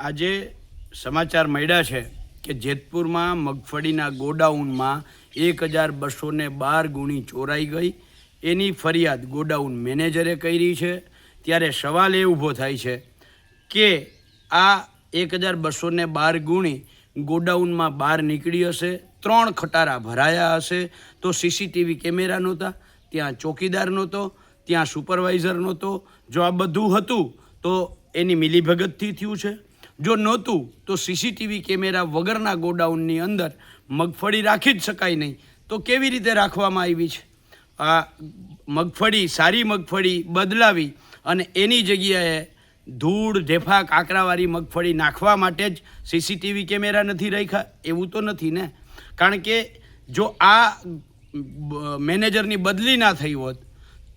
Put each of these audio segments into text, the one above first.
આજે સમાચાર મળ્યા છે કે જેતપુરમાં મગફળીના ગોડાઉનમાં 1212 ગુણી ચોરાઈ ગઈ. એની ફરિયાદ ગોડાઉન મેનેજરે કરી છે. ત્યારે સવાલ એ ઊભો થાય છે કે આ 1212 ગુણી ગોડાઉનમાં બહાર નીકળી હશે, 3 ખટારા ભરાયા હશે, તો સીસીટીવી કેમેરા નહોતા, ત્યાં ચોકીદાર નહોતો, ત્યાં સુપરવાઇઝર નહોતો. જો આ બધું હતું તો એની મિલીભગતથી થયું છે. જો નહોતું તો સીસીટીવી કેમેરા વગરના ગોડાઉનની અંદર મગફળી રાખી જ શકાય નહીં, તો કેવી રીતે રાખવામાં આવી છે? આ મગફળી, સારી મગફળી બદલાવી અને એની જગ્યાએ ધૂળ ઢેફા કાંકરાવાળી મગફળી નાખવા માટે જ સીસીટીવી કેમેરા નથી રાખ્યા? એવું તો નથી ને. કારણ કે જો આ મેનેજરની બદલી ના થઈ હોત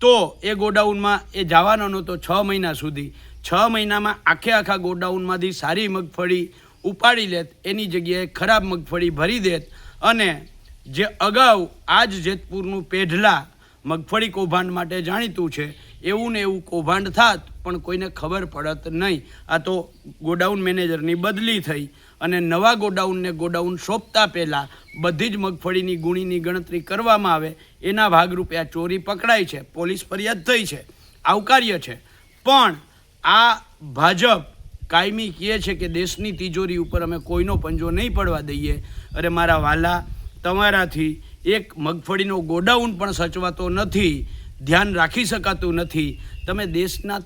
તો એ ગોડાઉનમાં એ જવાનો નહોતો 6 મહિના સુધી. 6 મહિનામાં આખા ગોડાઉનમાંથી સારી મગફળી ઉપાડી લેત, એની જગ્યાએ ખરાબ મગફળી ભરી દેત અને જે અગાઉ આજ જેતપુરનું પેઢલા મગફળી કૌભાંડ માટે જાણીતું છે એવું ને એવું કૌભાંડ થાત પણ કોઈને ખબર પડત નહીં. આ તો ગોડાઉન મેનેજરની બદલી થઈ અને નવા ગોડાઉનને ગોડાઉન સોંપતા પહેલાં બધી જ મગફળીની ગુણીની ગણતરી કરવામાં આવે, એના ભાગરૂપે આ ચોરી પકડાઈ છે. પોલીસ ફરિયાદ થઈ છે, આવકાર્ય છે. પણ આ ભાજપ કાયમી કહે છે કે દેશની તિજોરી ઉપર અમે કોઈનો પંજો નહીં પડવા દઈએ. અરે મારા વાલા, તમારાથી એક મગફળીનો ગોડાઉન પણ સચવાતો નથી, ધ્યાન રાખી શકાતું નથી. તમે દેશના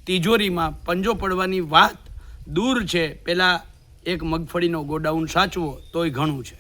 તિજોરીમાં પંજો પડવાની વાત દૂર છે, પહેલાં એક મગફળીનો ગોડાઉન સાચવો તોય ઘણું છે.